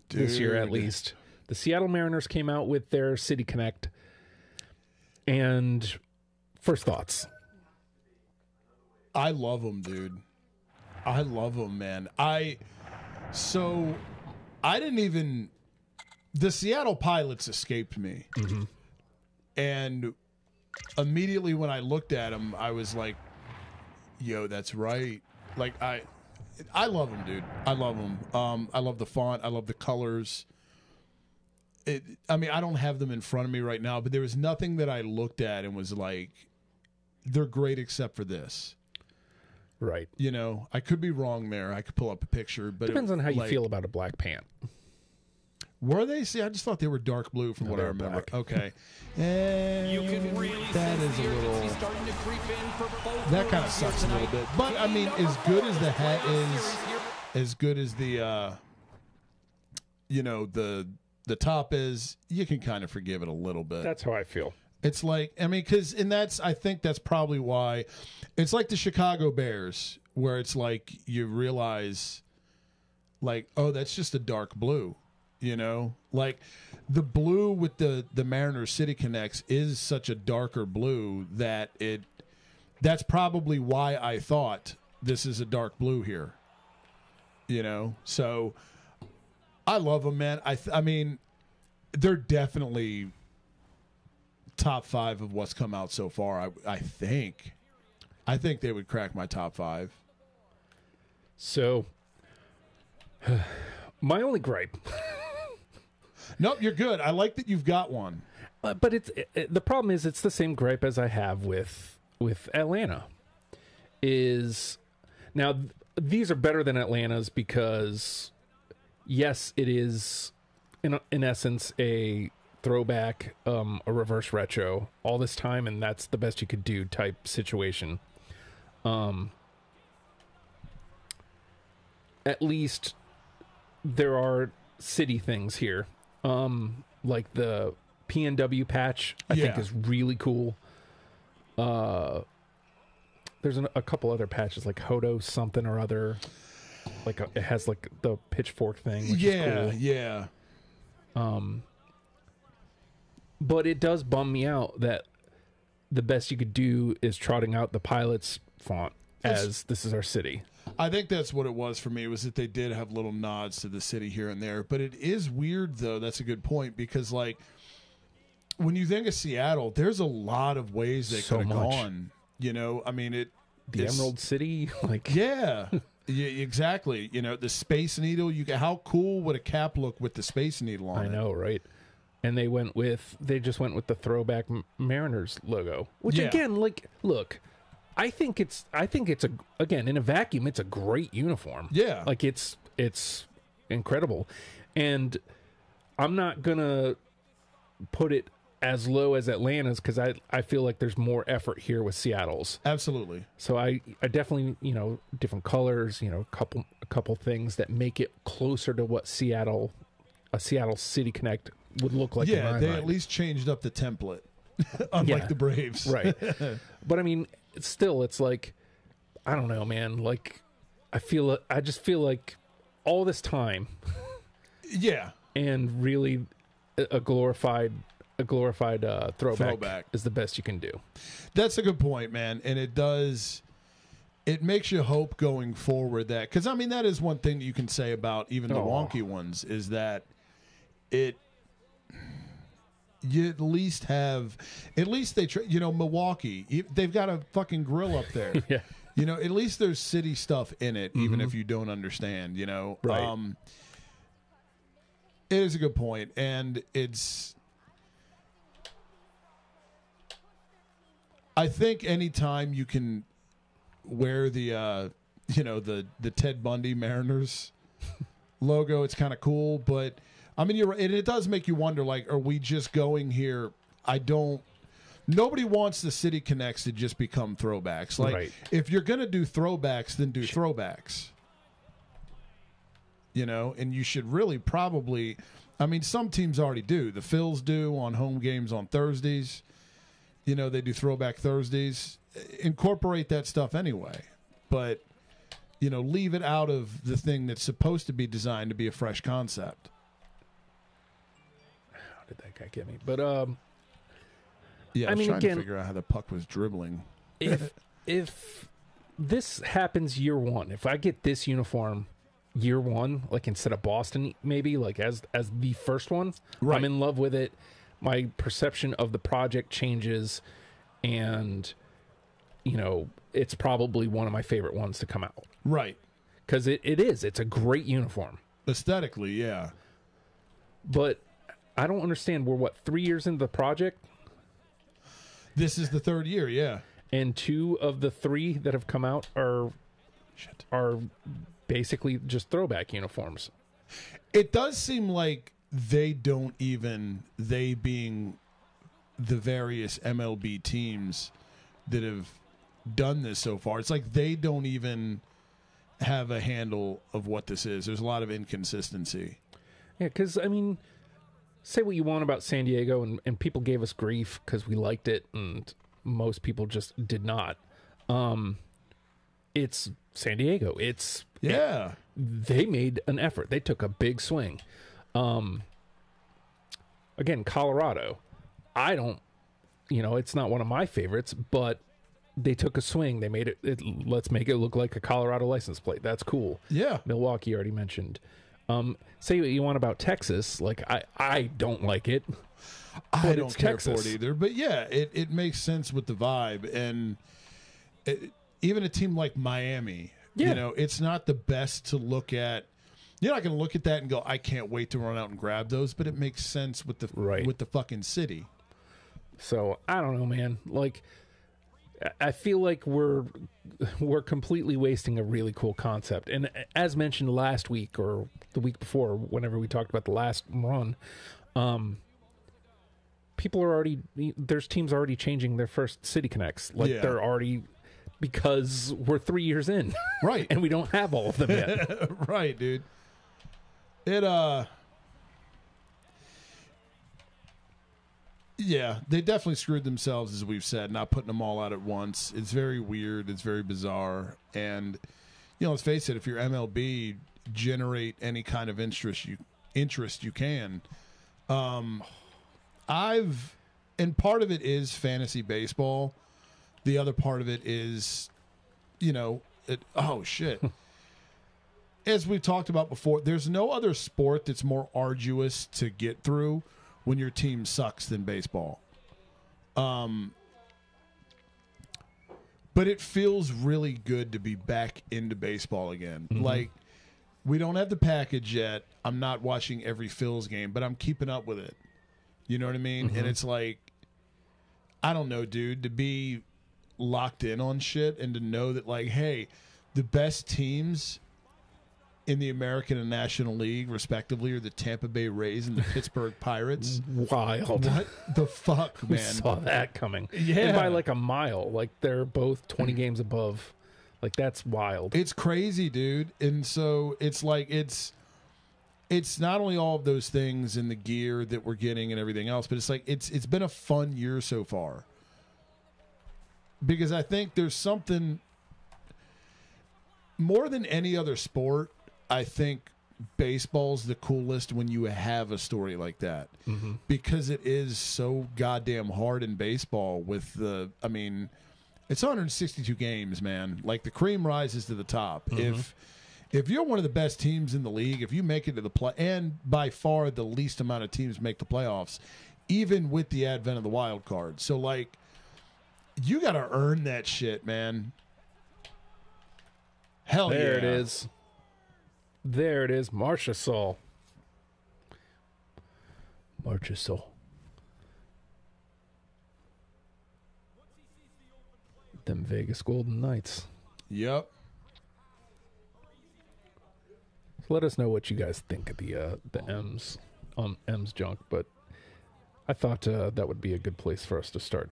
this year at least. The Seattle Mariners came out with their City Connect. And first thoughts. I love them, dude. I love them, man. The Seattle Pilots escaped me. Mm-hmm. And immediately when I looked at them, I was like, yo, that's right. Like, I love them, dude. I love them. I love the font. I love the colors. I don't have them in front of me right now, but there was nothing that I looked at and was like, they're great except for this. Right. You know, I could be wrong there. I could pull up a picture, but depends on how you feel about a black pant. Were they? See, I just thought they were dark blue from what I remember. Black. Okay. And You can really that sense is a the little... urgency starting to creep in for both That kind of girls here sucks a little tonight. bit. But, I mean, as good as the hat is, as good as the, the top is, you can kind of forgive it a little bit. That's how I feel. It's like, because, I think that's probably why, it's like the Chicago Bears, where it's like you realize, like, oh, that's just a dark blue, you know? Like, the blue with the Mariners City Connects is such a darker blue that that's probably why I thought this is a dark blue here, you know? So, I love them, man. I mean, they're definitely top 5 of what's come out so far. I think they would crack my top 5. So, my only gripe. Nope, you're good. I like that you've got one. But the problem is it's the same gripe as I have with Atlanta. Is now these are better than Atlanta's because yes, it is in essence a throwback, a reverse retro all this time, and that's the best you could do type situation. At least there are city things here. Like the PNW patch, I think is really cool. There's a couple other patches like Hodo something or other. Like it has like the pitchfork thing, which is cool. Yeah. But it does bum me out that the best you could do is trotting out the Pilots font as this is our city. I think that's what it was for me, was that they did have little nods to the city here and there. But it is weird, though. That's a good point, because, like, when you think of Seattle, there's a lot of ways they could have gone. You know, I mean, the Emerald City, like yeah, exactly. You know, the Space Needle. How cool would a cap look with the Space Needle on it? I know, right? And they just went with the throwback Mariners logo, which again, like, look. I think it's in a vacuum, it's a great uniform. Yeah. Like it's incredible. And I'm not gonna put it as low as Atlanta's because I feel like there's more effort here with Seattle's. Absolutely. So I definitely, different colors, a couple things that make it closer to what a Seattle City Connect would look like. Yeah, they at least changed up the template. Unlike the Braves. Right. But I mean, it's like, I don't know, man. Like, I just feel like all this time. Yeah. And really a glorified throwback is the best you can do. That's a good point, man. And it makes you hope going forward that, because I mean, that is one thing that you can say about even the wonky ones, is that you at least they Milwaukee, they've got a fucking grill up there. Yeah. At least there's city stuff in it, even if you don't understand, Right. It is a good point, and I think anytime you can wear the the Ted Bundy Mariners logo, it's kind of cool, but I mean, you're right, and it does make you wonder, like, are we just going here? Nobody wants the City Connects to just become throwbacks. Like, if you're going to do throwbacks, then do throwbacks. And you should really probably, I mean, some teams already do. The Phils do on home games on Thursdays. They do throwback Thursdays. Incorporate that stuff anyway. But leave it out of the thing that's supposed to be designed to be a fresh concept. How did that guy get me? But Yeah, I was mean, trying again, to figure out how the puck was dribbling. if this happens year one, if I get this uniform year one, like instead of Boston, maybe like as the first one, Right. I'm in love with it. My perception of the project changes, and it's probably one of my favorite ones to come out Right. because it's a great uniform. Aesthetically, yeah. But I don't understand. We're 3 years into the project, This is the third year, yeah. and 2 of the 3 that have come out are basically just throwback uniforms. It does seem like they being the various MLB teams that have done this so far, it's like they don't even have a handle of what this is. There's a lot of inconsistency. Yeah, because, I mean, say what you want about San Diego, and people gave us grief because we liked it, and most people just did not. It's San Diego. Yeah. They made an effort. They took a big swing. Again, Colorado. I don't, it's not one of my favorites, but they took a swing. They made it. Let's make it look like a Colorado license plate. That's cool. Yeah. Milwaukee already mentioned. Say what you want about Texas. Like I don't like it. I don't it's care Texas. for it either. But yeah, it makes sense with the vibe. And even a team like Miami, Yeah. it's not the best to look at. You're not going to look at that and go, I can't wait to run out and grab those. But it makes sense with the with the fucking city. So I don't know, man. Like I feel like we're completely wasting a really cool concept. And as mentioned last week or the week before, whenever we talked about the last run, there's teams already changing their first City Connects. Like Yeah. they're already, because we're 3 years in, Right. and we don't have all of them yet. Right, dude. Yeah, they definitely screwed themselves, as we've said, not putting them all out at once. It's very weird. It's very bizarre. And, let's face it, if you're MLB, generate any kind of interest you can. And part of it is fantasy baseball. The other part of it is, oh, shit. As we've talked about before, there's no other sport that's more arduous to get through when your team sucks than baseball. But it feels really good to be back into baseball again. Mm-hmm. Like, we don't have the package yet. I'm not watching every Phil's game, but I'm keeping up with it. You know what I mean? Mm-hmm. And it's like, I don't know, dude, to be locked in on shit and to know that, like, hey, the best teams in the American and National League, respectively, are the Tampa Bay Rays and the Pittsburgh Pirates. Wild. What the fuck, We man? saw that coming. Yeah. And by like a mile. Like they're both 20 games above. Like that's wild. It's crazy, dude. And so it's like it's not only all of those things and the gear that we're getting and everything else, but it's like it's been a fun year so far. Because I think there's something more than any other sport. I think baseball's the coolest when you have a story like that, because it is so goddamn hard in baseball. It's 162 games, man. Like the cream rises to the top. If you're one of the best teams in the league, if you make it to the play, and by far the least amount of teams make the playoffs, even with the advent of the wild card. So like, you got to earn that shit, man. Hell yeah. There it is. There it is. Marchessault. Them Vegas Golden Knights. Yep. So let us know what you guys think of the M's junk, but I thought that would be a good place for us to start